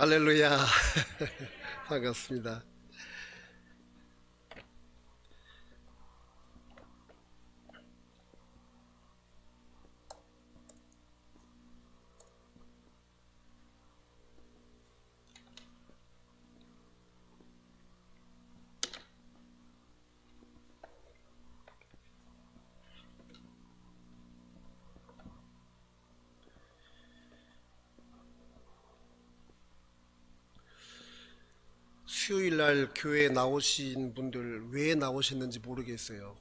할렐루야. 반갑습니다. 수요일 날 교회에 나오신 분들 왜 나오셨는지 모르겠어요.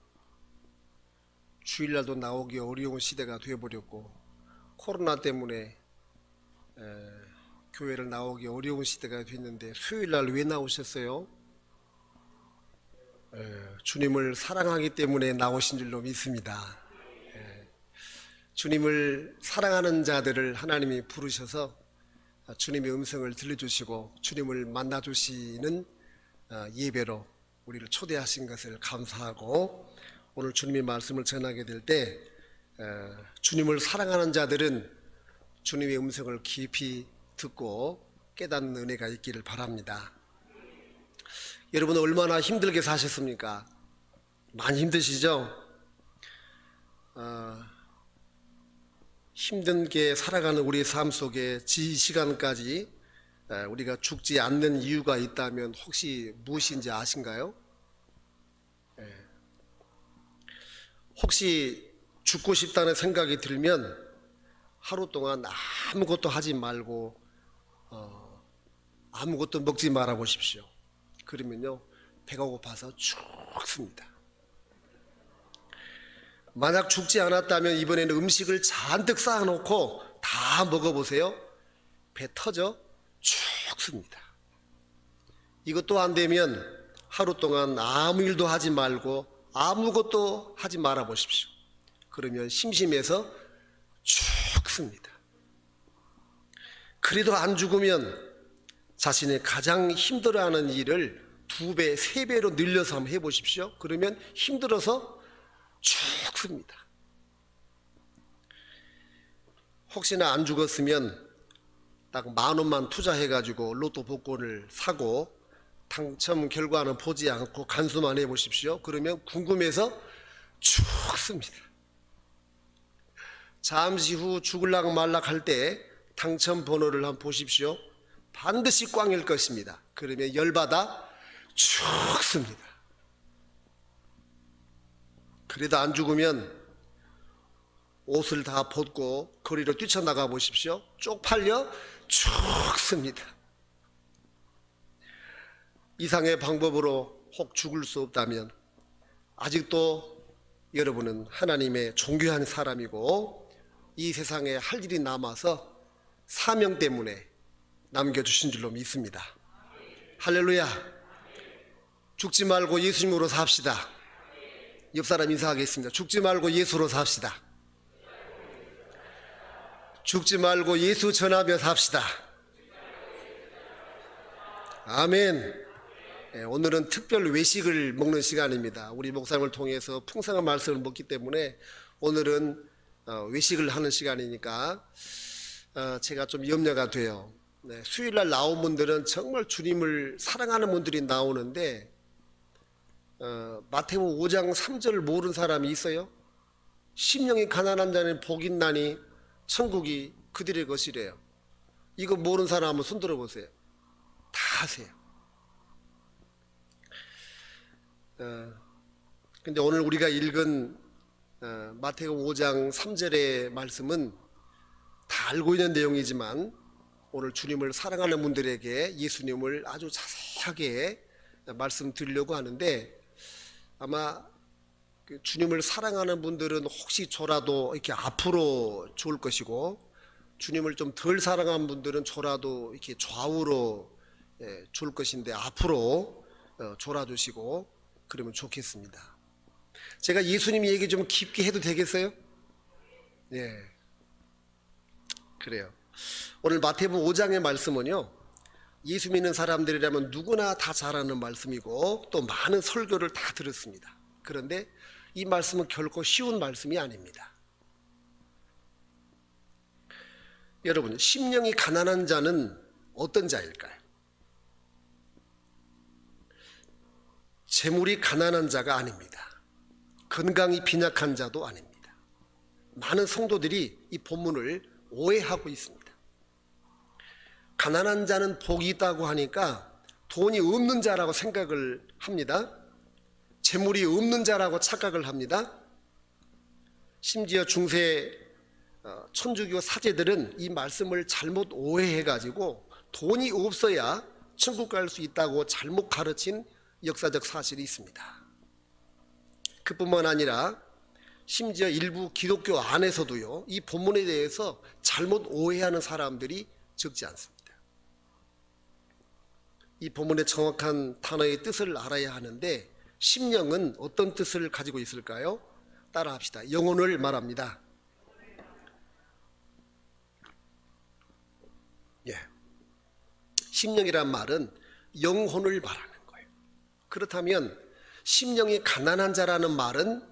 주일날도 나오기 어려운 시대가 되어버렸고, 코로나 때문에 교회를 나오기 어려운 시대가 됐는데 수요일 날 왜 나오셨어요? 주님을 사랑하기 때문에 나오신 줄로 믿습니다. 주님을 사랑하는 자들을 하나님이 부르셔서 주님의 음성을 들려주시고 주님을 만나주시는 예배로 우리를 초대하신 것을 감사하고, 오늘 주님의 말씀을 전하게 될 때 주님을 사랑하는 자들은 주님의 음성을 깊이 듣고 깨닫는 은혜가 있기를 바랍니다. 여러분 얼마나 힘들게 사셨습니까? 많이 힘드시죠? 힘든게 살아가는 우리 삶 속에 이 시간까지 우리가 죽지 않는 이유가 있다면 혹시 무엇인지 아신가요? 혹시 죽고 싶다는 생각이 들면 하루 동안 아무것도 하지 말고 아무것도 먹지 말아 보십시오. 그러면요 배가 고파서 죽습니다. 만약 죽지 않았다면 이번에는 음식을 잔뜩 쌓아놓고 다 먹어보세요. 배 터져 죽습니다. 이것도 안 되면 하루 동안 아무 일도 하지 말고 아무것도 하지 말아 보십시오. 그러면 심심해서 죽습니다. 그래도 안 죽으면 자신이 가장 힘들어하는 일을 2배, 3배로 늘려서 한번 해보십시오. 그러면 힘들어서 죽습니다. 혹시나 안 죽었으면 딱 10,000원만 투자해가지고 로또 복권을 사고 당첨 결과는 보지 않고 간수만 해보십시오. 그러면 궁금해서 죽습니다. 잠시 후 죽을락 말락 할 때 당첨 번호를 한번 보십시오. 반드시 꽝일 것입니다. 그러면 열받아 죽습니다. 그래도 안 죽으면 옷을 다 벗고 거리로 뛰쳐나가 보십시오. 쪽팔려 죽습니다. 이상의 방법으로 혹 죽을 수 없다면 아직도 여러분은 하나님의 존귀한 사람이고 이 세상에 할 일이 남아서 사명 때문에 남겨주신 줄로 믿습니다. 할렐루야. 죽지 말고 예수님으로 삽시다. 옆 사람 인사하겠습니다. 죽지 말고 예수로 삽시다. 죽지 말고 예수 전하며 삽시다. 아멘. 오늘은 특별 외식을 먹는 시간입니다. 우리 목사님을 통해서 풍성한 말씀을 먹기 때문에 오늘은 외식을 하는 시간이니까 제가 좀 염려가 돼요. 수요일날 나온 분들은 정말 주님을 사랑하는 분들이 나오는데 마태복음 5장 3절을 모르는 사람이 있어요? 심령이 가난한 자는 복이 있나니 천국이 그들의 것이래요. 이거 모르는 사람 한번 손 들어보세요. 다 하세요. 근데 오늘 우리가 읽은 마태복음 5장 3절의 말씀은 다 알고 있는 내용이지만 오늘 주님을 사랑하는 분들에게 예수님을 아주 자세하게 말씀드리려고 하는데, 아마 주님을 사랑하는 분들은 혹시 저라도 이렇게 앞으로 좋을 것이고, 주님을 좀 덜 사랑하는 분들은 저라도 이렇게 좌우로 좋을 것인데 앞으로 졸아주시고 그러면 좋겠습니다. 제가 예수님 얘기 좀 깊게 해도 되겠어요? 예, 그래요. 오늘 마태복음 5장의 말씀은요, 예수 믿는 사람들이라면 누구나 다 잘 아는 말씀이고 또 많은 설교를 다 들었습니다. 그런데 이 말씀은 결코 쉬운 말씀이 아닙니다. 여러분, 심령이 가난한 자는 어떤 자일까요? 재물이 가난한 자가 아닙니다. 건강이 빈약한 자도 아닙니다. 많은 성도들이 이 본문을 오해하고 있습니다. 가난한 자는 복이 있다고 하니까 돈이 없는 자라고 생각을 합니다. 재물이 없는 자라고 착각을 합니다. 심지어 중세 천주교 사제들은 이 말씀을 잘못 오해해가지고 돈이 없어야 천국 갈 수 있다고 잘못 가르친 역사적 사실이 있습니다. 그뿐만 아니라 심지어 일부 기독교 안에서도요, 이 본문에 대해서 잘못 오해하는 사람들이 적지 않습니다. 이 본문의 정확한 단어의 뜻을 알아야 하는데, 심령은 어떤 뜻을 가지고 있을까요? 따라 합시다. 영혼을 말합니다. 예. 심령이란 말은 영혼을 말하는 거예요. 그렇다면 심령이 가난한 자라는 말은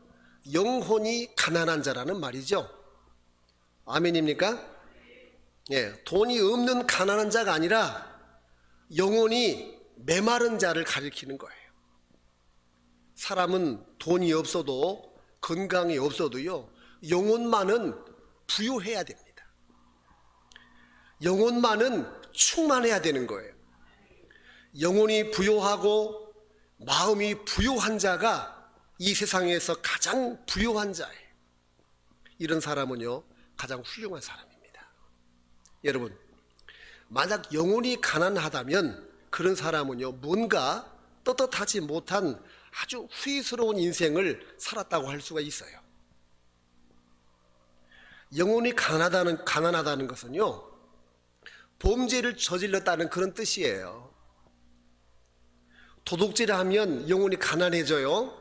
영혼이 가난한 자라는 말이죠. 아멘입니까? 예, 돈이 없는 가난한 자가 아니라 영혼이 메마른 자를 가리키는 거예요. 사람은 돈이 없어도 건강이 없어도요, 영혼만은 부유해야 됩니다. 영혼만은 충만해야 되는 거예요. 영혼이 부유하고 마음이 부유한 자가 이 세상에서 가장 부유한 자예요. 이런 사람은요, 가장 훌륭한 사람입니다. 여러분, 만약 영혼이 가난하다면 그런 사람은요, 뭔가 떳떳하지 못한 아주 후회스러운 인생을 살았다고 할 수가 있어요. 영혼이 가난하다는 것은요, 범죄를 저질렀다는 그런 뜻이에요. 도둑질을 하면 영혼이 가난해져요.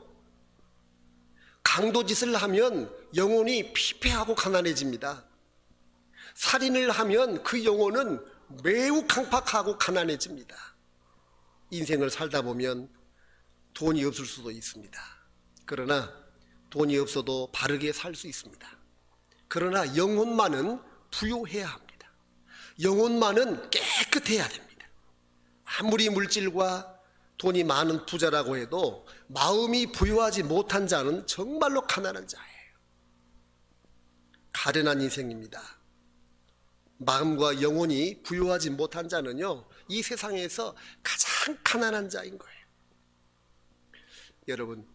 강도짓을 하면 영혼이 피폐하고 가난해집니다. 살인을 하면 그 영혼은 매우 강팍하고 가난해집니다. 인생을 살다 보면 돈이 없을 수도 있습니다. 그러나 돈이 없어도 바르게 살 수 있습니다. 그러나 영혼만은 부유해야 합니다. 영혼만은 깨끗해야 됩니다. 아무리 물질과 돈이 많은 부자라고 해도 마음이 부유하지 못한 자는 정말로 가난한 자예요. 가련한 인생입니다. 마음과 영혼이 부유하지 못한 자는요, 이 세상에서 가장 가난한 자인 거예요. 여러분,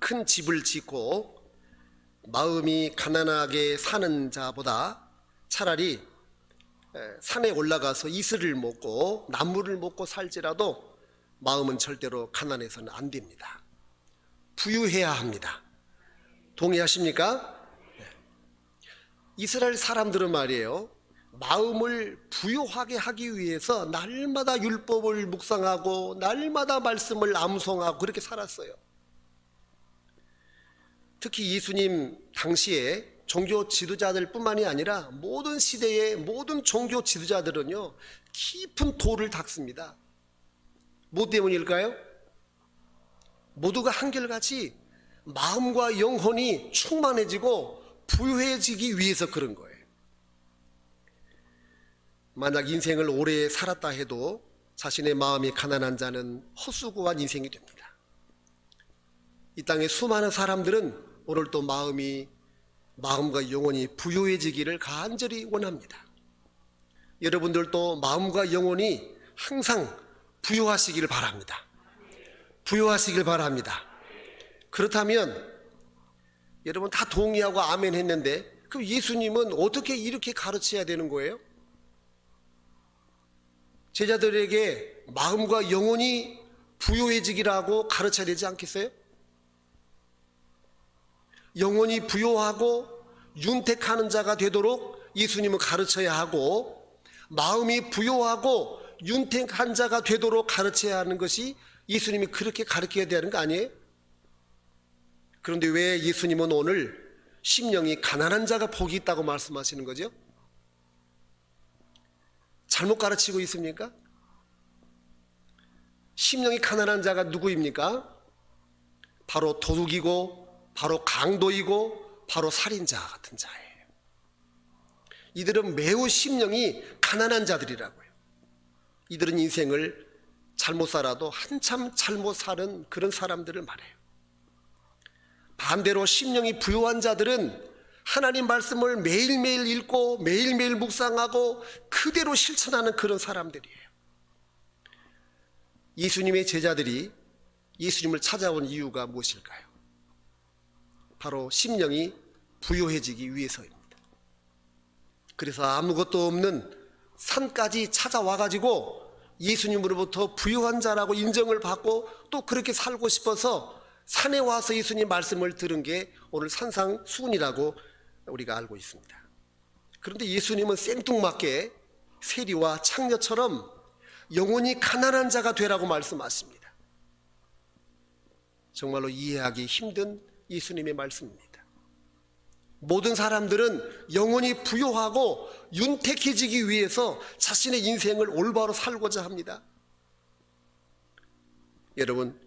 큰 집을 짓고 마음이 가난하게 사는 자보다 차라리 산에 올라가서 이슬을 먹고 나무를 먹고 살지라도 마음은 절대로 가난해서는 안 됩니다. 부유해야 합니다. 동의하십니까? 이스라엘 사람들은 말이에요, 마음을 부유하게 하기 위해서 날마다 율법을 묵상하고 날마다 말씀을 암송하고 그렇게 살았어요. 특히 예수님 당시에 종교 지도자들 뿐만이 아니라 모든 시대의 모든 종교 지도자들은요, 깊은 도를 닦습니다. 뭐 때문일까요? 모두가 한결같이 마음과 영혼이 충만해지고 부유해지기 위해서 그런 거예요. 만약 인생을 오래 살았다 해도 자신의 마음이 가난한 자는 헛수고한 인생이 됩니다. 이 땅의 수많은 사람들은 오늘 또 마음과 영혼이 부유해지기를 간절히 원합니다. 여러분들도 마음과 영혼이 항상 부유하시기를 바랍니다. 부유하시길 바랍니다. 그렇다면 여러분 다 동의하고 아멘 했는데, 그럼 예수님은 어떻게 이렇게 가르쳐야 되는 거예요? 제자들에게 마음과 영혼이 부유해지기라고 가르쳐야 되지 않겠어요? 영혼이 부유하고 윤택하는 자가 되도록 예수님은 가르쳐야 하고, 마음이 부유하고 윤택한 자가 되도록 가르쳐야 하는 것이 예수님이 그렇게 가르쳐야 되는 거 아니에요? 그런데 왜 예수님은 오늘 심령이 가난한 자가 복이 있다고 말씀하시는 거죠? 잘못 가르치고 있습니까? 심령이 가난한 자가 누구입니까? 바로 도둑이고 바로 강도이고 바로 살인자 같은 자예요. 이들은 매우 심령이 가난한 자들이라고요. 이들은 인생을 잘못 살아도 한참 잘못 사는 그런 사람들을 말해요. 반대로 심령이 부요한 자들은 하나님 말씀을 매일매일 읽고 매일매일 묵상하고 그대로 실천하는 그런 사람들이에요. 예수님의 제자들이 예수님을 찾아온 이유가 무엇일까요? 바로 심령이 부요해지기 위해서입니다. 그래서 아무것도 없는 산까지 찾아와가지고 예수님으로부터 부요한 자라고 인정을 받고 또 그렇게 살고 싶어서 산에 와서 예수님 말씀을 들은 게 오늘 산상수훈이라고 우리가 알고 있습니다. 그런데 예수님은 생뚱맞게 세리와 창녀처럼 영혼이 가난한 자가 되라고 말씀하십니다. 정말로 이해하기 힘든 예수님의 말씀입니다. 모든 사람들은 영혼이 부요하고 윤택해지기 위해서 자신의 인생을 올바로 살고자 합니다. 여러분,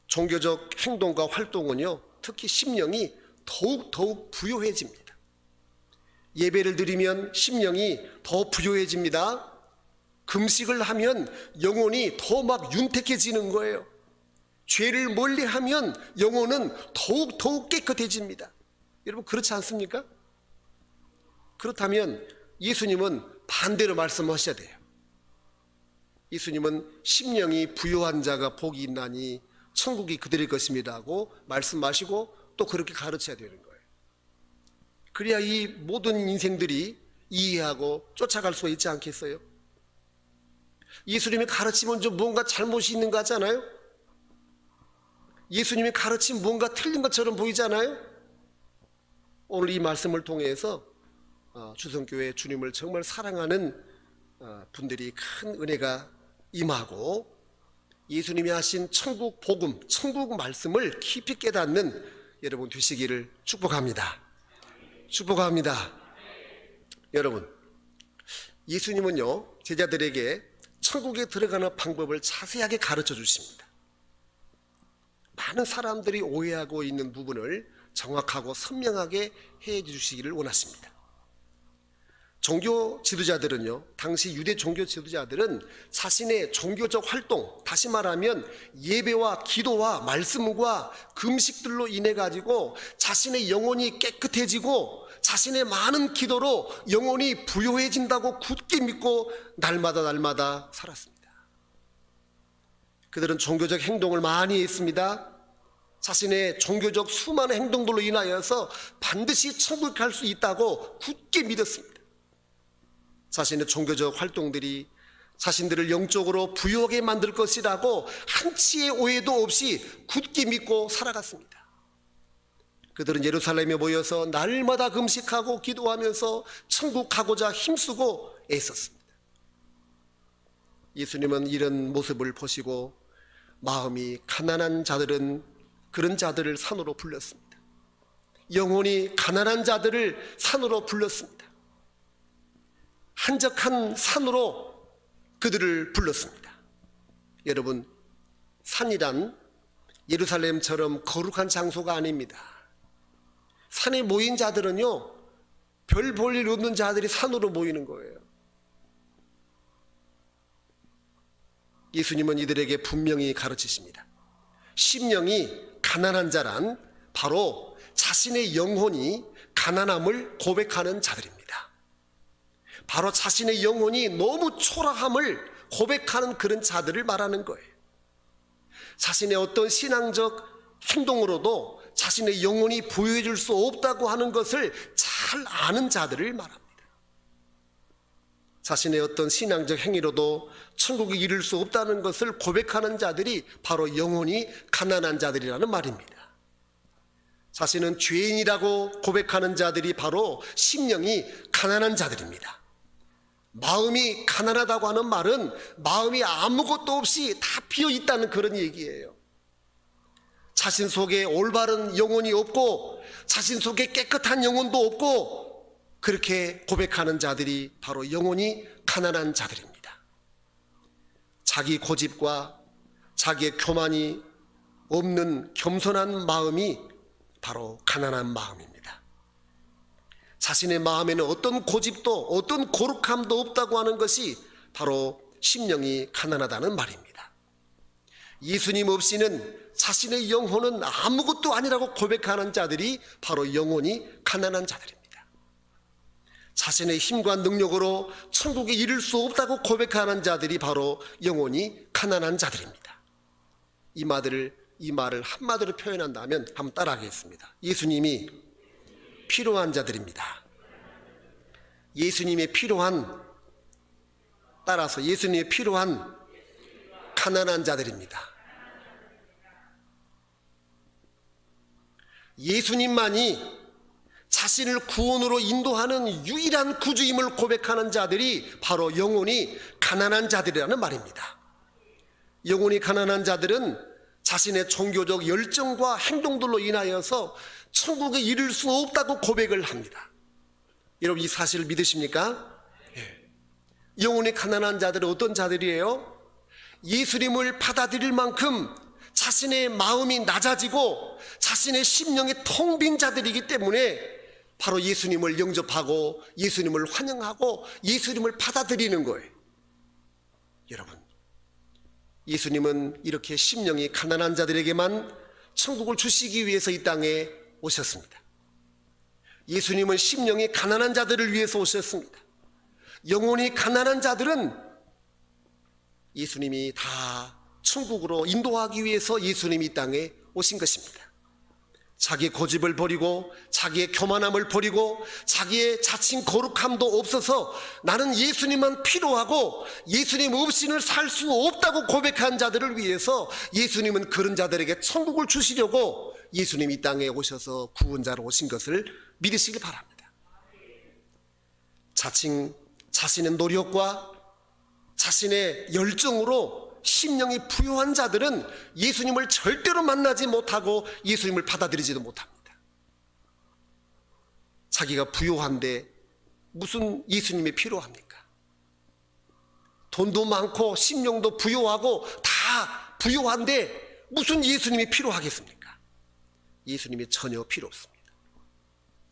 종교적 행동과 활동은요, 특히 심령이 더욱 부요해집니다. 예배를 드리면 심령이 더 부요해집니다. 금식을 하면 영혼이 더 막 윤택해지는 거예요. 죄를 멀리하면 영혼은 더욱 깨끗해집니다. 여러분, 그렇지 않습니까? 그렇다면 예수님은 반대로 말씀하셔야 돼요. 예수님은 심령이 부요한 자가 복이 있나니 천국이 그들의 것입니다 하고 말씀하시고 또 그렇게 가르쳐야 되는 거예요. 그래야 이 모든 인생들이 이해하고 쫓아갈 수가 있지 않겠어요? 예수님의 가르침은 좀 뭔가 잘못이 있는 것 같잖아요? 예수님의 가르침 뭔가 틀린 것처럼 보이잖아요? 오늘 이 말씀을 통해서 주성교회 주님을 정말 사랑하는 분들이 큰 은혜가 임하고 예수님이 하신 천국 복음, 천국 말씀을 깊이 깨닫는 여러분 되시기를 축복합니다. 축복합니다. 여러분, 예수님은요, 제자들에게 천국에 들어가는 방법을 자세하게 가르쳐 주십니다. 많은 사람들이 오해하고 있는 부분을 정확하고 선명하게 해 주시기를 원하십니다. 종교 지도자들은요, 당시 유대 종교 지도자들은 자신의 종교적 활동, 다시 말하면 예배와 기도와 말씀과 금식들로 인해 가지고 자신의 영혼이 깨끗해지고 자신의 많은 기도로 영혼이 부요해진다고 굳게 믿고 날마다 살았습니다. 그들은 종교적 행동을 많이 했습니다. 자신의 종교적 수많은 행동들로 인하여서 반드시 천국에 갈 수 있다고 굳게 믿었습니다. 자신의 종교적 활동들이 자신들을 영적으로 부유하게 만들 것이라고 한치의 오해도 없이 굳게 믿고 살아갔습니다. 그들은 예루살렘에 모여서 날마다 금식하고 기도하면서 천국 가고자 힘쓰고 애썼습니다. 예수님은 이런 모습을 보시고 마음이 가난한 자들은 그런 자들을 산으로 불렀습니다. 영혼이 가난한 자들을 산으로 불렀습니다. 한적한 산으로 그들을 불렀습니다. 여러분, 산이란 예루살렘처럼 거룩한 장소가 아닙니다. 산에 모인 자들은요, 별 볼 일 없는 자들이 산으로 모이는 거예요. 예수님은 이들에게 분명히 가르치십니다. 심령이 가난한 자란 바로 자신의 영혼이 가난함을 고백하는 자들입니다. 바로 자신의 영혼이 너무 초라함을 고백하는 그런 자들을 말하는 거예요. 자신의 어떤 신앙적 행동으로도 자신의 영혼이 부유해질 수 없다고 하는 것을 잘 아는 자들을 말합니다. 자신의 어떤 신앙적 행위로도 천국에 이를 수 없다는 것을 고백하는 자들이 바로 영혼이 가난한 자들이라는 말입니다. 자신은 죄인이라고 고백하는 자들이 바로 심령이 가난한 자들입니다. 마음이 가난하다고 하는 말은 마음이 아무것도 없이 다 비어 있다는 그런 얘기예요. 자신 속에 올바른 영혼이 없고 자신 속에 깨끗한 영혼도 없고 그렇게 고백하는 자들이 바로 영혼이 가난한 자들입니다. 자기 고집과 자기의 교만이 없는 겸손한 마음이 바로 가난한 마음입니다. 자신의 마음에는 어떤 고집도 어떤 거룩함도 없다고 하는 것이 바로 심령이 가난하다는 말입니다. 예수님 없이는 자신의 영혼은 아무것도 아니라고 고백하는 자들이 바로 영혼이 가난한 자들입니다. 자신의 힘과 능력으로 천국에 이를 수 없다고 고백하는 자들이 바로 영혼이 가난한 자들입니다. 이 말을 한마디로 표현한다면 한번 따라하겠습니다. 예수님이 필요한 자들입니다. 따라서 예수님이 필요한 가난한 자들입니다. 예수님만이 자신을 구원으로 인도하는 유일한 구주임을 고백하는 자들이 바로 영혼이 가난한 자들이라는 말입니다. 영혼이 가난한 자들은 자신의 종교적 열정과 행동들로 인하여서 천국에 이를 수 없다고 고백을 합니다. 여러분 이 사실을 믿으십니까? 영혼이 가난한 자들은 어떤 자들이에요? 예수님을 받아들일 만큼 자신의 마음이 낮아지고 자신의 심령이 텅 빈 자들이기 때문에 바로 예수님을 영접하고 예수님을 환영하고 예수님을 받아들이는 거예요. 여러분, 예수님은 이렇게 심령이 가난한 자들에게만 천국을 주시기 위해서 이 땅에 오셨습니다. 예수님은 심령이 가난한 자들을 위해서 오셨습니다. 영혼이 가난한 자들은 예수님이 다 천국으로 인도하기 위해서 예수님이 이 땅에 오신 것입니다. 자기의 고집을 버리고 자기의 교만함을 버리고 자기의 자칭 거룩함도 없어서 나는 예수님만 필요하고 예수님 없이는 살 수 없다고 고백한 자들을 위해서 예수님은 그런 자들에게 천국을 주시려고 예수님이 이 땅에 오셔서 구원자로 오신 것을 믿으시기 바랍니다. 자칭 자신의 노력과 자신의 열정으로 심령이 부요한 자들은 예수님을 절대로 만나지 못하고 예수님을 받아들이지도 못합니다. 자기가 부요한데 무슨 예수님이 필요합니까? 돈도 많고 심령도 부요하고 다 부요한데 무슨 예수님이 필요하겠습니까? 예수님이 전혀 필요 없습니다.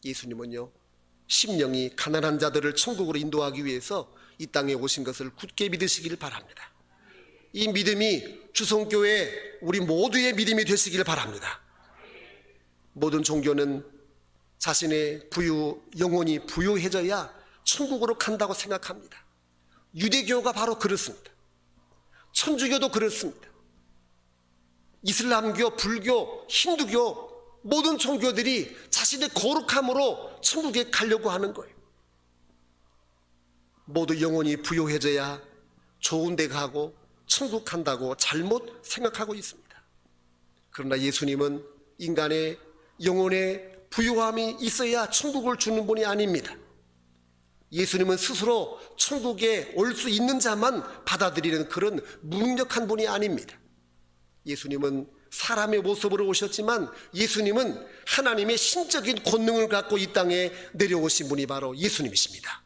예수님은요, 심령이 가난한 자들을 천국으로 인도하기 위해서 이 땅에 오신 것을 굳게 믿으시길 바랍니다. 이 믿음이 주성교회 우리 모두의 믿음이 되시길 바랍니다. 모든 종교는 자신의 영혼이 부유해져야 천국으로 간다고 생각합니다. 유대교가 바로 그렇습니다. 천주교도 그렇습니다. 이슬람교, 불교, 힌두교 모든 종교들이 자신의 거룩함으로 천국에 가려고 하는 거예요. 모두 영혼이 부유해져야 좋은 데 가고 천국 간다고 잘못 생각하고 있습니다. 그러나 예수님은 인간의 영혼의 부유함이 있어야 천국을 주는 분이 아닙니다. 예수님은 스스로 천국에 올 수 있는 자만 받아들이는 그런 무능력한 분이 아닙니다. 예수님은 사람의 모습으로 오셨지만 예수님은 하나님의 신적인 권능을 갖고 이 땅에 내려오신 분이 바로 예수님이십니다.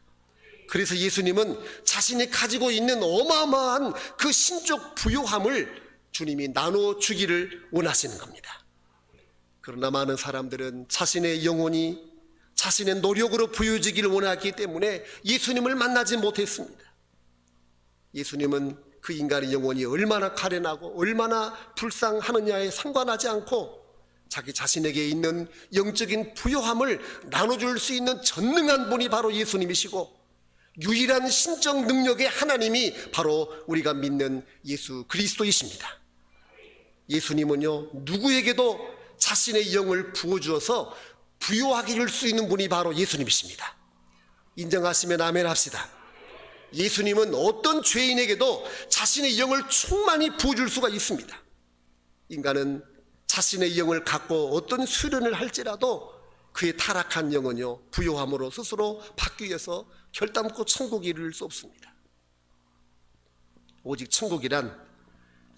그래서 예수님은 자신이 가지고 있는 어마어마한 그 신적 부요함을 주님이 나눠주기를 원하시는 겁니다. 그러나 많은 사람들은 자신의 영혼이 자신의 노력으로 부여지기를 원하기 때문에 예수님을 만나지 못했습니다. 예수님은 그 인간의 영혼이 얼마나 가련하고 얼마나 불쌍하느냐에 상관하지 않고 자기 자신에게 있는 영적인 부요함을 나눠줄 수 있는 전능한 분이 바로 예수님이시고 유일한 신적 능력의 하나님이 바로 우리가 믿는 예수 그리스도이십니다. 예수님은요, 누구에게도 자신의 영을 부어주어서 부요하게 할 수 있는 분이 바로 예수님이십니다. 인정하시면 아멘 합시다. 예수님은 어떤 죄인에게도 자신의 영을 충만히 부어줄 수가 있습니다. 인간은 자신의 영을 갖고 어떤 수련을 할지라도 그의 타락한 영은요, 부요함으로 스스로 받기 위해서 결단코 천국에 이를 수 없습니다. 오직 천국이란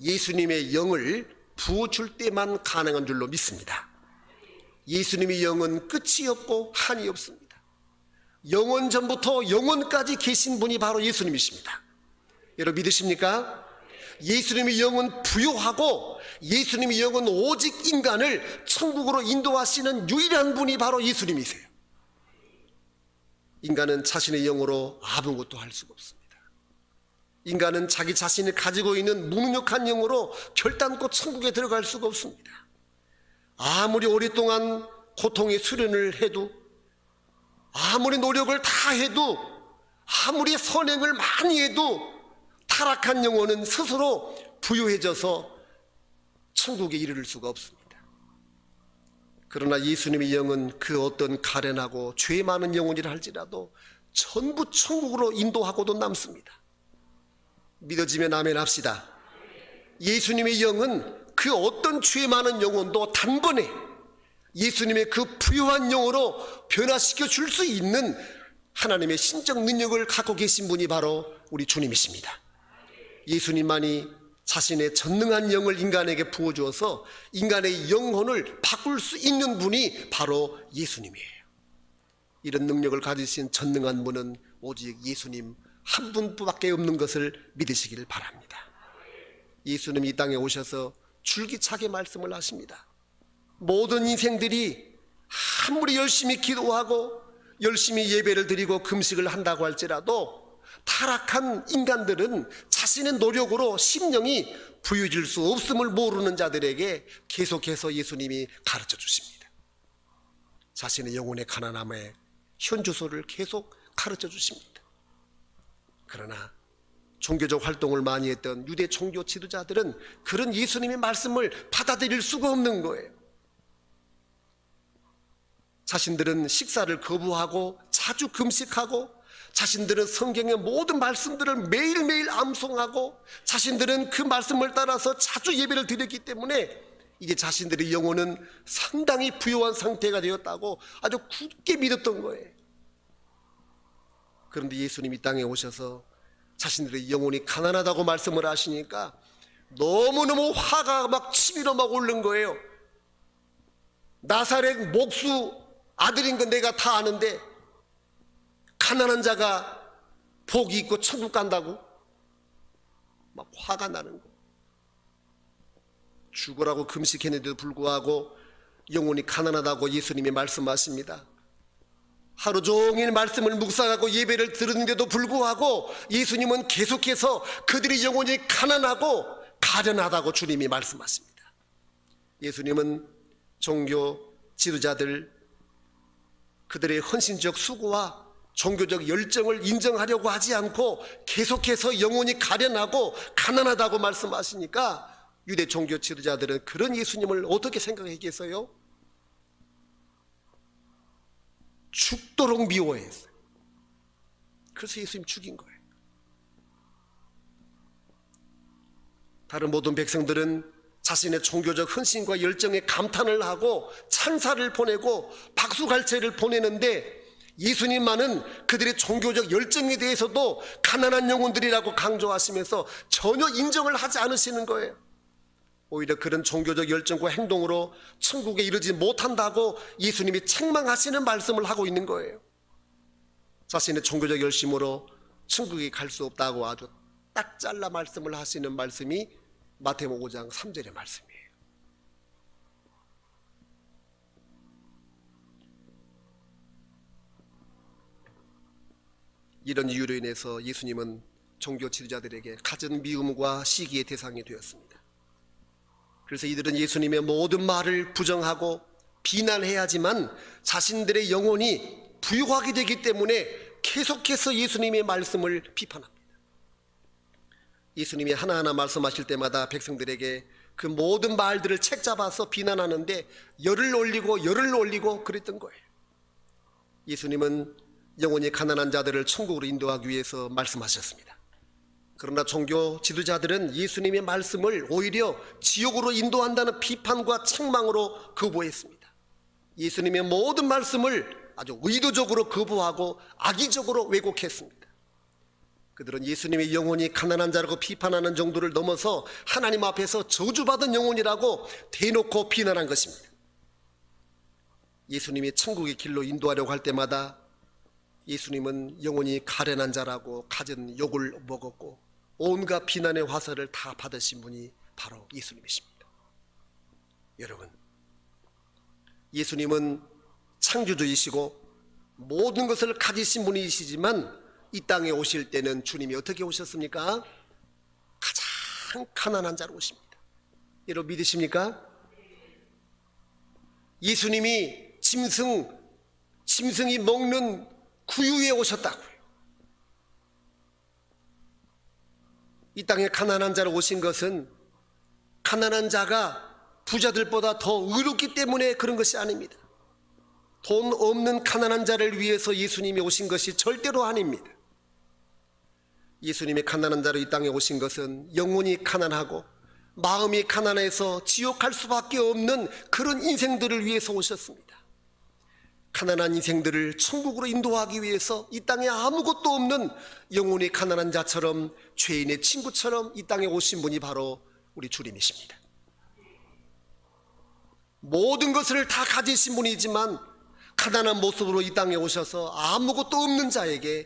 예수님의 영을 부어줄 때만 가능한 줄로 믿습니다. 예수님의 영은 끝이 없고 한이 없습니다. 영원 전부터 영원까지 계신 분이 바로 예수님이십니다. 여러분 믿으십니까? 예수님의 영은 부요하고 예수님의 영은 오직 인간을 천국으로 인도하시는 유일한 분이 바로 예수님이세요. 인간은 자신의 영으로 아무것도 할 수가 없습니다. 인간은 자기 자신이 가지고 있는 무능력한 영으로 결단코 천국에 들어갈 수가 없습니다. 아무리 오랫동안 고통의 수련을 해도, 아무리 노력을 다 해도, 아무리 선행을 많이 해도 타락한 영혼은 스스로 부유해져서 천국에 이르를 수가 없습니다. 그러나 예수님의 영은 그 어떤 가련하고 죄 많은 영혼이라 할지라도 전부 천국으로 인도하고도 남습니다. 믿어지면 아멘 합시다. 예수님의 영은 그 어떤 죄 많은 영혼도 단번에 예수님의 그 부유한 영으로 변화시켜 줄 수 있는 하나님의 신적 능력을 갖고 계신 분이 바로 우리 주님이십니다. 예수님만이 자신의 전능한 영을 인간에게 부어주어서 인간의 영혼을 바꿀 수 있는 분이 바로 예수님이에요. 이런 능력을 가지신 전능한 분은 오직 예수님 한 분밖에 없는 것을 믿으시길 바랍니다. 예수님이 이 땅에 오셔서 줄기차게 말씀을 하십니다. 모든 인생들이 아무리 열심히 기도하고 열심히 예배를 드리고 금식을 한다고 할지라도 타락한 인간들은 자신의 노력으로 심령이 부유해질 수 없음을 모르는 자들에게 계속해서 예수님이 가르쳐 주십니다. 자신의 영혼의 가난함의 현주소를 계속 가르쳐 주십니다. 그러나 종교적 활동을 많이 했던 유대 종교 지도자들은 그런 예수님의 말씀을 받아들일 수가 없는 거예요. 자신들은 식사를 거부하고 자주 금식하고 자신들은 성경의 모든 말씀들을 매일매일 암송하고 자신들은 그 말씀을 따라서 자주 예배를 드렸기 때문에 이제 자신들의 영혼은 상당히 부유한 상태가 되었다고 아주 굳게 믿었던 거예요. 그런데 예수님이 땅에 오셔서 자신들의 영혼이 가난하다고 말씀을 하시니까 너무너무 화가 막 치밀어 막 오른 거예요. 나사렛 목수 아들인 건 내가 다 아는데 가난한 자가 복이 있고 천국 간다고? 막 화가 나는 거. 죽으라고 금식했는데도 불구하고 영혼이 가난하다고 예수님이 말씀하십니다. 하루 종일 말씀을 묵상하고 예배를 들었는데도 불구하고 예수님은 계속해서 그들의 영혼이 가난하고 가련하다고 주님이 말씀하십니다. 예수님은 종교 지도자들 그들의 헌신적 수고와 종교적 열정을 인정하려고 하지 않고 계속해서 영혼이 가련하고 가난하다고 말씀하시니까 유대 종교 지도자들은 그런 예수님을 어떻게 생각했겠어요? 죽도록 미워했어요. 그래서 예수님 죽인 거예요. 다른 모든 백성들은 자신의 종교적 헌신과 열정에 감탄을 하고 찬사를 보내고 박수갈채를 보내는데 예수님만은 그들의 종교적 열정에 대해서도 가난한 영혼들이라고 강조하시면서 전혀 인정을 하지 않으시는 거예요. 오히려 그런 종교적 열정과 행동으로 천국에 이르지 못한다고 예수님이 책망하시는 말씀을 하고 있는 거예요. 자신의 종교적 열심으로 천국에 갈 수 없다고 아주 딱 잘라 말씀을 하시는 말씀이 마태복음 5장 3절의 말씀이에요. 이런 이유로 인해서 예수님은 종교 지도자들에게 갖은 미움과 시기의 대상이 되었습니다. 그래서 이들은 예수님의 모든 말을 부정하고 비난해야지만 자신들의 영혼이 부유하게 되기 때문에 계속해서 예수님의 말씀을 비판합니다. 예수님이 하나하나 말씀하실 때마다 백성들에게 그 모든 말들을 책잡아서 비난하는데 열을 올리고 그랬던 거예요. 예수님은 영혼이 가난한 자들을 천국으로 인도하기 위해서 말씀하셨습니다. 그러나 종교 지도자들은 예수님의 말씀을 오히려 지옥으로 인도한다는 비판과 책망으로 거부했습니다. 예수님의 모든 말씀을 아주 의도적으로 거부하고 악의적으로 왜곡했습니다. 그들은 예수님의 영혼이 가난한 자라고 비판하는 정도를 넘어서 하나님 앞에서 저주받은 영혼이라고 대놓고 비난한 것입니다. 예수님이 천국의 길로 인도하려고 할 때마다 예수님은 영혼이 가련한 자라고 갖은 욕을 먹었고 온갖 비난의 화살을 다 받으신 분이 바로 예수님이십니다. 여러분, 예수님은 창조주이시고 모든 것을 가지신 분이시지만 이 땅에 오실 때는 주님이 어떻게 오셨습니까? 가장 가난한 자로 오십니다. 여러분 믿으십니까? 예수님이 짐승이 먹는 구유에 오셨다고요. 이 땅에 가난한 자로 오신 것은 가난한 자가 부자들보다 더 의롭기 때문에 그런 것이 아닙니다. 돈 없는 가난한 자를 위해서 예수님이 오신 것이 절대로 아닙니다. 예수님이 가난한 자로 이 땅에 오신 것은 영혼이 가난하고 마음이 가난해서 지옥 갈 수밖에 없는 그런 인생들을 위해서 오셨습니다. 가난한 인생들을 천국으로 인도하기 위해서 이 땅에 아무것도 없는 영혼이 가난한 자처럼 죄인의 친구처럼 이 땅에 오신 분이 바로 우리 주님이십니다. 모든 것을 다 가지신 분이지만 가난한 모습으로 이 땅에 오셔서 아무것도 없는 자에게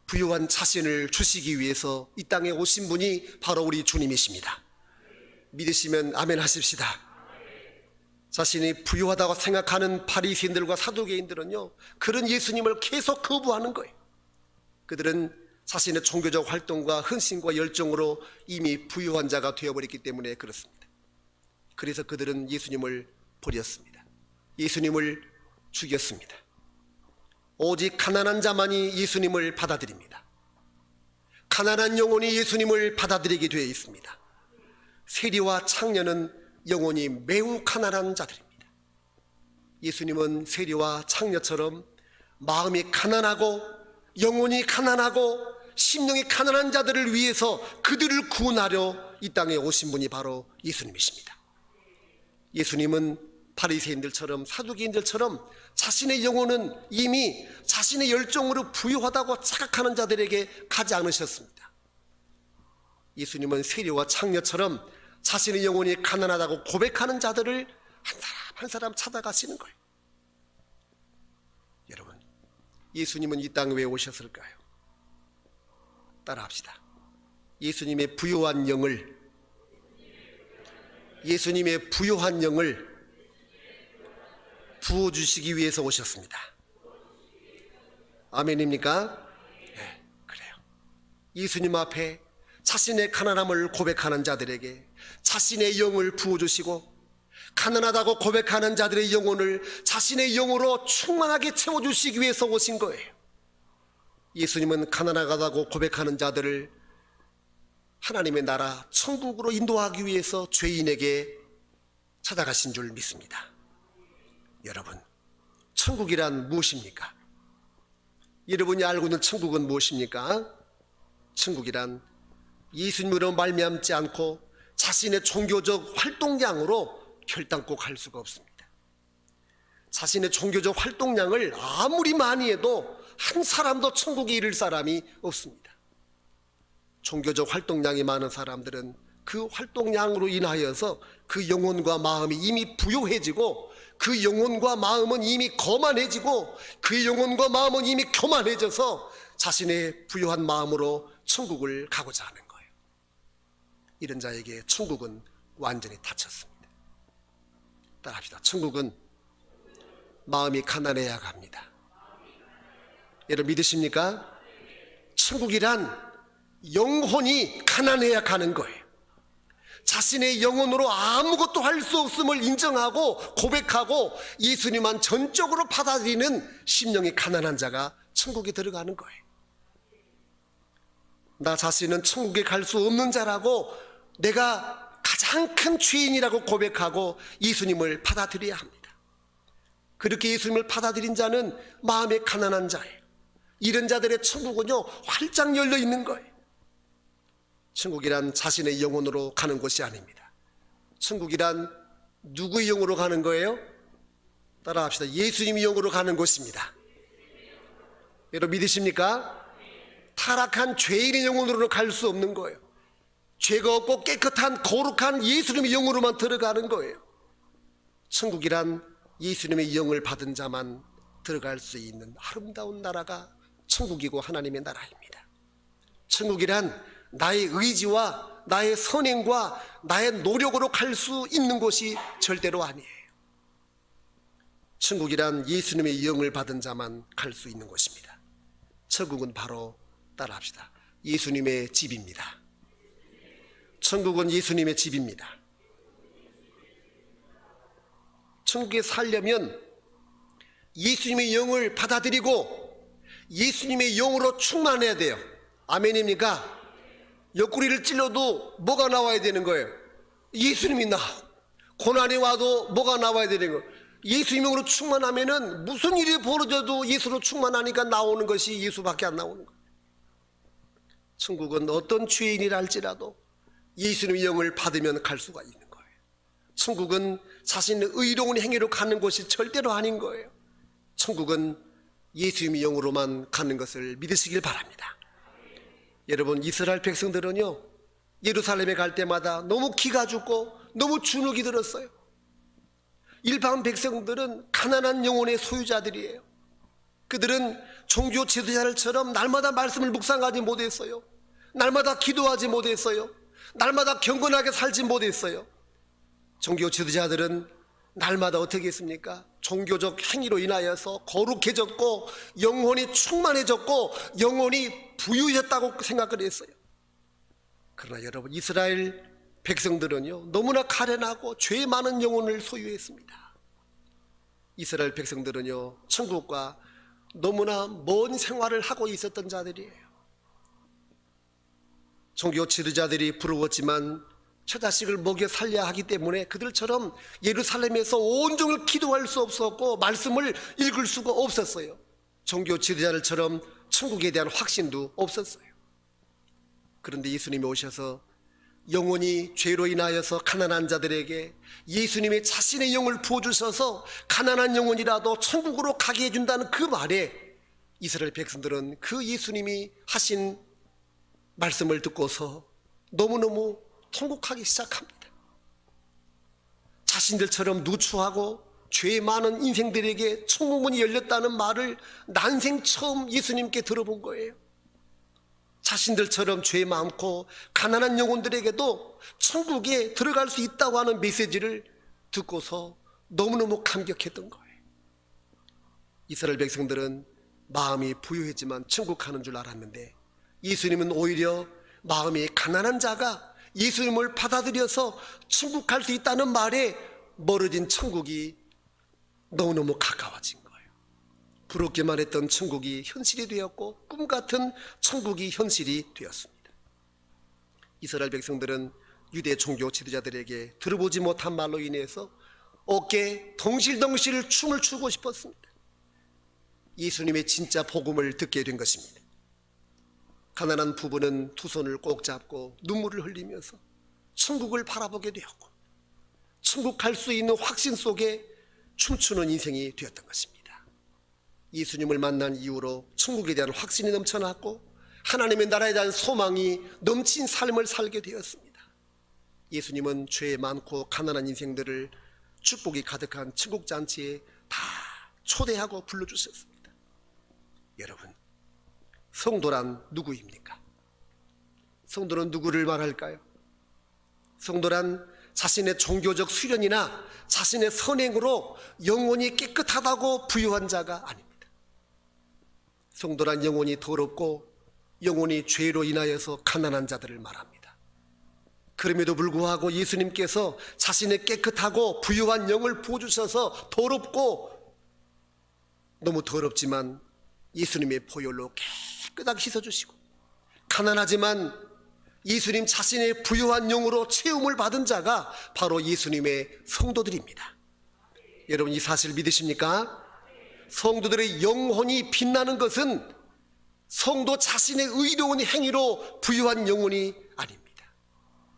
부유한 자신을 주시기 위해서 이 땅에 오신 분이 바로 우리 주님이십니다. 믿으시면 아멘 하십시다. 자신이 부유하다고 생각하는 바리새인들과 사두개인들은요, 그런 예수님을 계속 거부하는 거예요. 그들은 자신의 종교적 활동과 헌신과 열정으로 이미 부유한 자가 되어버렸기 때문에 그렇습니다. 그래서 그들은 예수님을 버렸습니다. 예수님을 죽였습니다. 오직 가난한 자만이 예수님을 받아들입니다. 가난한 영혼이 예수님을 받아들이게 되어 있습니다. 세리와 창녀는 영혼이 매우 가난한 자들입니다. 예수님은 세리와 창녀처럼 마음이 가난하고 영혼이 가난하고 심령이 가난한 자들을 위해서 그들을 구원하려 이 땅에 오신 분이 바로 예수님이십니다. 예수님은 바리새인들처럼 사두개인들처럼 자신의 영혼은 이미 자신의 열정으로 부유하다고 착각하는 자들에게 가지 않으셨습니다. 예수님은 세리와 창녀처럼 자신의 영혼이 가난하다고 고백하는 자들을 한 사람 한 사람 찾아가시는 거예요. 여러분, 예수님은 이 땅에 왜 오셨을까요? 따라합시다. 예수님의 부유한 영을 부어주시기 위해서 오셨습니다. 아멘입니까? 네, 그래요. 예수님 앞에 자신의 가난함을 고백하는 자들에게 자신의 영을 부어주시고, 가난하다고 고백하는 자들의 영혼을 자신의 영으로 충만하게 채워주시기 위해서 오신 거예요. 예수님은 가난하다고 고백하는 자들을 하나님의 나라 천국으로 인도하기 위해서 죄인에게 찾아가신 줄 믿습니다. 여러분, 천국이란 무엇입니까? 여러분이 알고 있는 천국은 무엇입니까? 천국이란 예수님으로 말미암지 않고 자신의 종교적 활동량으로 결단코 갈 수가 없습니다. 자신의 종교적 활동량을 아무리 많이 해도 한 사람도 천국에 이를 사람이 없습니다. 종교적 활동량이 많은 사람들은 그 활동량으로 인하여서 그 영혼과 마음이 이미 부요해지고, 그 영혼과 마음은 이미 거만해지고, 그 영혼과 마음은 이미 교만해져서 자신의 부요한 마음으로 천국을 가고자 하는 거예요. 이런 자에게 천국은 완전히 닫혔습니다. 따라합시다. 천국은 마음이 가난해야 갑니다. 여러분 믿으십니까? 천국이란 영혼이 가난해야 가는 거예요. 자신의 영혼으로 아무것도 할 수 없음을 인정하고 고백하고 예수님만 전적으로 받아들이는 심령이 가난한 자가 천국에 들어가는 거예요. 나 자신은 천국에 갈 수 없는 자라고, 내가 가장 큰 죄인이라고 고백하고 예수님을 받아들여야 합니다. 그렇게 예수님을 받아들인 자는 마음에 가난한 자예요. 이런 자들의 천국은요, 활짝 열려 있는 거예요. 천국이란 자신의 영혼으로 가는 곳이 아닙니다. 천국이란 누구의 영으로 가는 거예요? 따라합시다. 예수님의 영으로 가는 곳입니다. 여러분 믿으십니까? 타락한 죄인의 영혼으로 갈 수 없는 거예요. 죄가 없고 깨끗한 거룩한 예수님의 영으로만 들어가는 거예요. 천국이란 예수님의 영을 받은 자만 들어갈 수 있는 아름다운 나라가 천국이고 하나님의 나라입니다. 천국이란 나의 의지와 나의 선행과 나의 노력으로 갈 수 있는 곳이 절대로 아니에요. 천국이란 예수님의 영을 받은 자만 갈 수 있는 곳입니다. 천국은 바로, 따라합시다, 예수님의 집입니다. 천국은 예수님의 집입니다. 천국에 살려면 예수님의 영을 받아들이고 예수님의 영으로 충만해야 돼요. 아멘입니까? 옆구리를 찔러도 뭐가 나와야 되는 거예요? 예수님이 나와. 고난이 와도 뭐가 나와야 되는 거예요? 예수님 영으로 충만하면은 무슨 일이 벌어져도 예수로 충만하니까 나오는 것이 예수밖에 안 나오는 거예요. 천국은 어떤 죄인이라 할지라도 예수님의 영을 받으면 갈 수가 있는 거예요. 천국은 자신의 의로운 행위로 가는 곳이 절대로 아닌 거예요. 천국은 예수님의 영으로만 가는 것을 믿으시길 바랍니다. 여러분, 이스라엘 백성들은요, 예루살렘에 갈 때마다 너무 기가 죽고 너무 주눅이 들었어요. 일반 백성들은 가난한 영혼의 소유자들이에요. 그들은 종교 지도자들처럼 날마다 말씀을 묵상하지 못했어요. 날마다 기도하지 못했어요. 날마다 경건하게 살지 못했어요. 종교 지도자들은 날마다 어떻게 했습니까? 종교적 행위로 인하여서 거룩해졌고 영혼이 충만해졌고 영혼이 부유했다고 생각을 했어요. 그러나 여러분, 이스라엘 백성들은요, 너무나 가련하고 죄 많은 영혼을 소유했습니다. 이스라엘 백성들은요, 천국과 너무나 먼 생활을 하고 있었던 자들이에요. 종교 지도자들이 부러웠지만 처자식을 먹여 살려야 하기 때문에 그들처럼 예루살렘에서 온종일 기도할 수 없었고 말씀을 읽을 수가 없었어요. 종교 지도자들처럼 천국에 대한 확신도 없었어요. 그런데 예수님이 오셔서 영혼이 죄로 인하여서 가난한 자들에게 예수님의 자신의 영을 부어주셔서 가난한 영혼이라도 천국으로 가게 해준다는 그 말에 이스라엘 백성들은 그 예수님이 하신 말씀을 듣고서 너무너무 통곡하기 시작합니다. 자신들처럼 누추하고 죄 많은 인생들에게 천국문이 열렸다는 말을 난생 처음 예수님께 들어본 거예요. 자신들처럼 죄 많고 가난한 영혼들에게도 천국에 들어갈 수 있다고 하는 메시지를 듣고서 너무너무 감격했던 거예요. 이스라엘 백성들은 마음이 부유했지만 천국 가는 줄 알았는데 예수님은 오히려 마음이 가난한 자가 예수님을 받아들여서 천국 갈 수 있다는 말에 멀어진 천국이 너무너무 가까워진 거예요. 부럽게만 했던 천국이 현실이 되었고 꿈같은 천국이 현실이 되었습니다. 이스라엘 백성들은 유대 종교 지도자들에게 들어보지 못한 말로 인해서 어깨에 덩실덩실 춤을 추고 싶었습니다. 예수님의 진짜 복음을 듣게 된 것입니다. 가난한 부부는 두 손을 꼭 잡고 눈물을 흘리면서 천국을 바라보게 되었고 천국 갈 수 있는 확신 속에 춤추는 인생이 되었던 것입니다. 예수님을 만난 이후로 천국에 대한 확신이 넘쳐났고 하나님의 나라에 대한 소망이 넘친 삶을 살게 되었습니다. 예수님은 죄 많고 가난한 인생들을 축복이 가득한 천국 잔치에 다 초대하고 불러주셨습니다. 여러분, 성도란 누구입니까? 성도는 누구를 말할까요? 성도란 자신의 종교적 수련이나 자신의 선행으로 영혼이 깨끗하다고 부유한 자가 아닙니다. 성도란 영혼이 더럽고 영혼이 죄로 인하여서 가난한 자들을 말합니다. 그럼에도 불구하고 예수님께서 자신의 깨끗하고 부유한 영을 부어주셔서 더럽고 너무 더럽지만 예수님의 보혈로 깨끗하게 씻어주시고 가난하지만 예수님 자신의 부유한 영으로 채움을 받은 자가 바로 예수님의 성도들입니다. 여러분, 이 사실 믿으십니까? 성도들의 영혼이 빛나는 것은 성도 자신의 의로운 행위로 부유한 영혼이 아닙니다.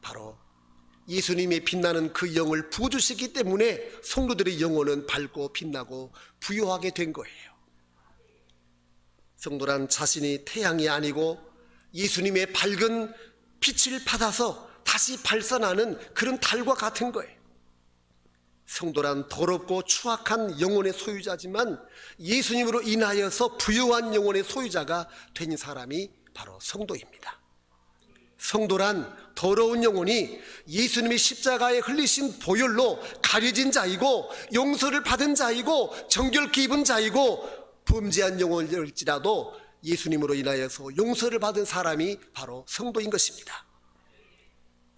바로 예수님의 빛나는 그 영을 부어주시기 때문에 성도들의 영혼은 밝고 빛나고 부유하게 된 거예요. 성도란 자신이 태양이 아니고 예수님의 밝은 빛을 받아서 다시 발산하는 그런 달과 같은 거예요. 성도란 더럽고 추악한 영혼의 소유자지만 예수님으로 인하여서 부유한 영혼의 소유자가 된 사람이 바로 성도입니다. 성도란 더러운 영혼이 예수님의 십자가에 흘리신 보혈로 가려진 자이고 용서를 받은 자이고 정결케 입은 자이고 범죄한 영혼일지라도 예수님으로 인하여서 용서를 받은 사람이 바로 성도인 것입니다.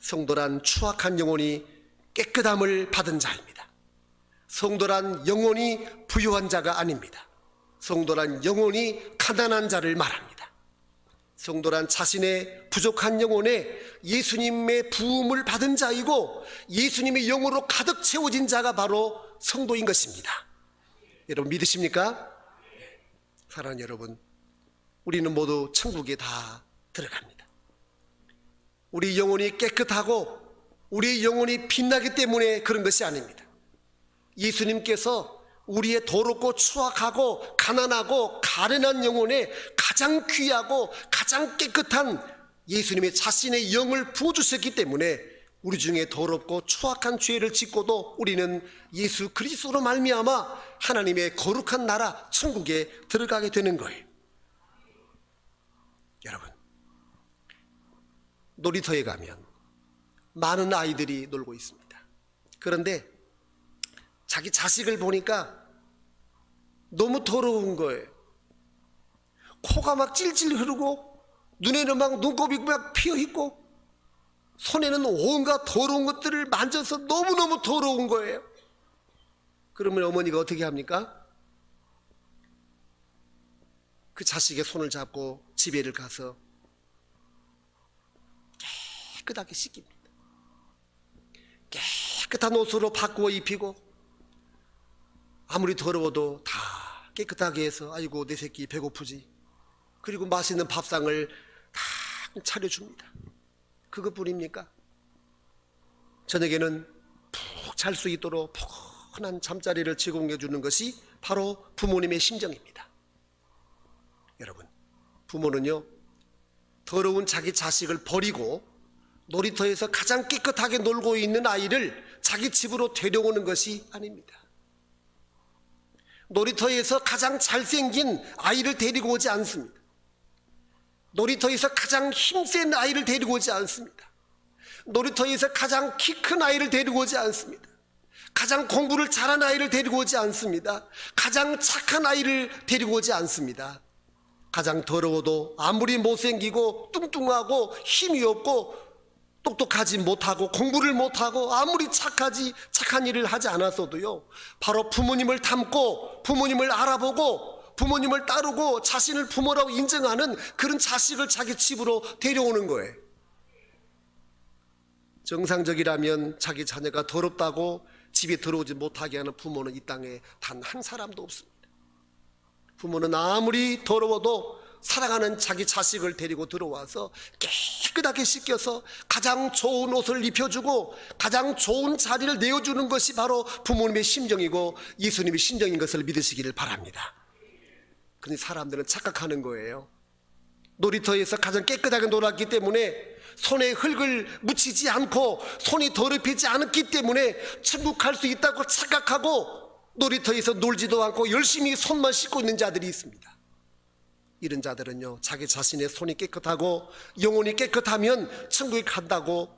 성도란 추악한 영혼이 깨끗함을 받은 자입니다. 성도란 영혼이 부유한 자가 아닙니다. 성도란 영혼이 가난한 자를 말합니다. 성도란 자신의 부족한 영혼에 예수님의 부음을 받은 자이고 예수님의 영으로 가득 채워진 자가 바로 성도인 것입니다. 여러분 믿으십니까? 사랑하는 여러분, 우리는 모두 천국에 다 들어갑니다. 우리 영혼이 깨끗하고 우리 영혼이 빛나기 때문에 그런 것이 아닙니다. 예수님께서 우리의 더럽고 추악하고 가난하고 가련한 영혼에 가장 귀하고 가장 깨끗한 예수님의 자신의 영을 부어주셨기 때문에 우리 중에 더럽고 추악한 죄를 짓고도 우리는 예수 그리스도로 말미암아 하나님의 거룩한 나라 천국에 들어가게 되는 거예요. 여러분, 놀이터에 가면 많은 아이들이 놀고 있습니다. 그런데 자기 자식을 보니까 너무 더러운 거예요. 코가 막 찔찔 흐르고 눈에는 막 눈곱이 막 피어있고 손에는 온갖 더러운 것들을 만져서 너무너무 더러운 거예요. 그러면 어머니가 어떻게 합니까? 그 자식의 손을 잡고 집에를 가서 깨끗하게 씻깁니다. 깨끗한 옷으로 바꾸어 입히고 아무리 더러워도 다 깨끗하게 해서 아이고 내 새끼 배고프지, 그리고 맛있는 밥상을 다 차려줍니다. 그것뿐입니까? 저녁에는 푹 잘 수 있도록 포근한 잠자리를 제공해 주는 것이 바로 부모님의 심정입니다. 여러분, 부모는요 더러운 자기 자식을 버리고 놀이터에서 가장 깨끗하게 놀고 있는 아이를 자기 집으로 데려오는 것이 아닙니다. 놀이터에서 가장 잘생긴 아이를 데리고 오지 않습니다. 놀이터에서 가장 힘센 아이를 데리고 오지 않습니다. 놀이터에서 가장 키 큰 아이를 데리고 오지 않습니다. 가장 공부를 잘한 아이를 데리고 오지 않습니다. 가장 착한 아이를 데리고 오지 않습니다. 가장 더러워도 아무리 못생기고 뚱뚱하고 힘이 없고 똑똑하지 못하고 공부를 못하고 아무리 착한 일을 하지 않았어도요, 바로 부모님을 닮고 부모님을 알아보고 부모님을 따르고 자신을 부모라고 인정하는 그런 자식을 자기 집으로 데려오는 거예요. 정상적이라면 자기 자녀가 더럽다고 집에 들어오지 못하게 하는 부모는 이 땅에 단 한 사람도 없습니다. 부모는 아무리 더러워도 사랑하는 자기 자식을 데리고 들어와서 깨끗하게 씻겨서 가장 좋은 옷을 입혀주고 가장 좋은 자리를 내어주는 것이 바로 부모님의 심정이고 예수님의 심정인 것을 믿으시기를 바랍니다. 그런데 사람들은 착각하는 거예요. 놀이터에서 가장 깨끗하게 놀았기 때문에 손에 흙을 묻히지 않고 손이 더럽히지 않았기 때문에 천국 갈 수 있다고 착각하고 놀이터에서 놀지도 않고 열심히 손만 씻고 있는 자들이 있습니다. 이런 자들은요, 자기 자신의 손이 깨끗하고 영혼이 깨끗하면 천국에 간다고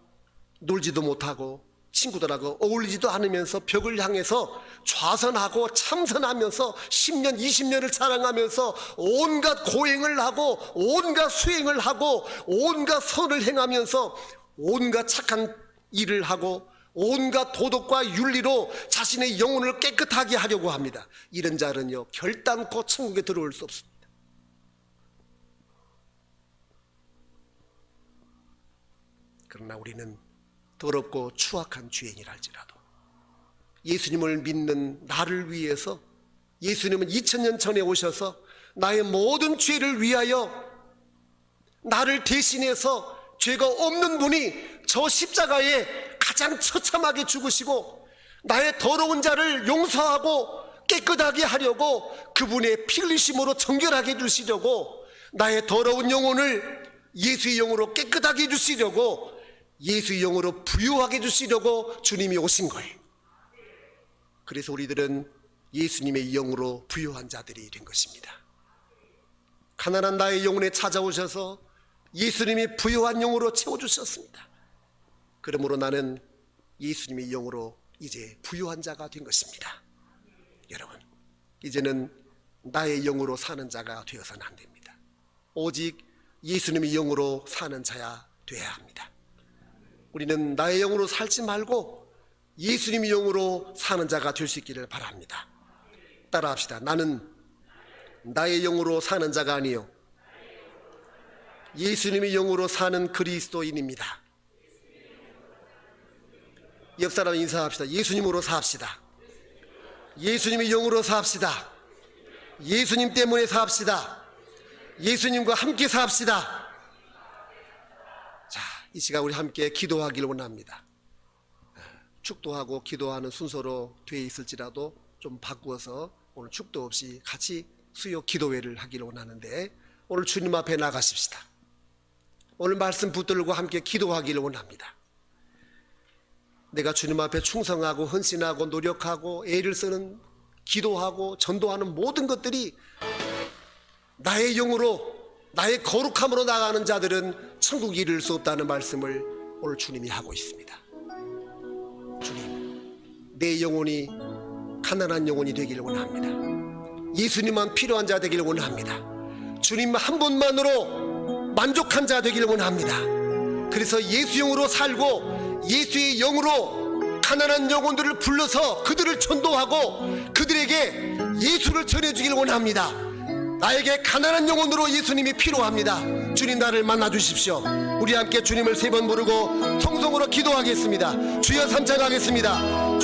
놀지도 못하고 친구들하고 어울리지도 않으면서 벽을 향해서 좌선하고 참선하면서 10년 20년을 자랑하면서 온갖 고행을 하고 온갖 수행을 하고 온갖 선을 행하면서 온갖 착한 일을 하고 온갖 도덕과 윤리로 자신의 영혼을 깨끗하게 하려고 합니다. 이런 자는요 결단코 천국에 들어올 수 없습니다. 그러나 우리는 더럽고 추악한 죄인이랄지라도 예수님을 믿는 나를 위해서 예수님은 2000년 전에 오셔서 나의 모든 죄를 위하여 나를 대신해서 죄가 없는 분이 저 십자가에 가장 처참하게 죽으시고 나의 더러운 자를 용서하고 깨끗하게 하려고 그분의 피 흘리심으로 정결하게 해주시려고 나의 더러운 영혼을 예수의 영으로 깨끗하게 해주시려고 예수의 영으로 부유하게 해주시려고 주님이 오신 거예요. 그래서 우리들은 예수님의 영으로 부유한 자들이 된 것입니다. 가난한 나의 영혼에 찾아오셔서 예수님이 부유한 영으로 채워주셨습니다. 그러므로 나는 예수님의 영으로 이제 부유한 자가 된 것입니다. 여러분, 이제는 나의 영으로 사는 자가 되어서는 안 됩니다. 오직 예수님의 영으로 사는 자야 되어야 합니다. 우리는 나의 영으로 살지 말고 예수님의 영으로 사는 자가 될 수 있기를 바랍니다. 따라합시다. 나는 나의 영으로 사는 자가 아니요 예수님의 영으로 사는 그리스도인입니다. 옆 사람 인사합시다. 예수님으로 삽시다. 예수님의 영으로 삽시다. 예수님 때문에 삽시다. 예수님과 함께 삽시다. 자, 이 시간 우리 함께 기도하기를 원합니다. 축도하고 기도하는 순서로 되어 있을지라도 좀 바꾸어서 오늘 축도 없이 같이 수요 기도회를 하기를 원하는데, 오늘 주님 앞에 나가십시다. 오늘 말씀 붙들고 함께 기도하기를 원합니다. 내가 주님 앞에 충성하고 헌신하고 노력하고 애를 쓰는, 기도하고 전도하는 모든 것들이 나의 영으로, 나의 거룩함으로 나가는 자들은 천국에 이를 수 없다는 말씀을 오늘 주님이 하고 있습니다. 주님, 내 영혼이 가난한 영혼이 되기를 원합니다. 예수님만 필요한 자 되기를 원합니다. 주님 한 분만으로 만족한 자 되기를 원합니다. 그래서 예수 영으로 살고 예수의 영으로 가난한 영혼들을 불러서 그들을 전도하고 그들에게 예수를 전해주기를 원합니다. 나에게 가난한 영혼으로 예수님이 필요합니다. 주님 나를 만나주십시오. 우리 함께 주님을 3번 부르고 통성으로 기도하겠습니다. 주여 삼창하겠습니다.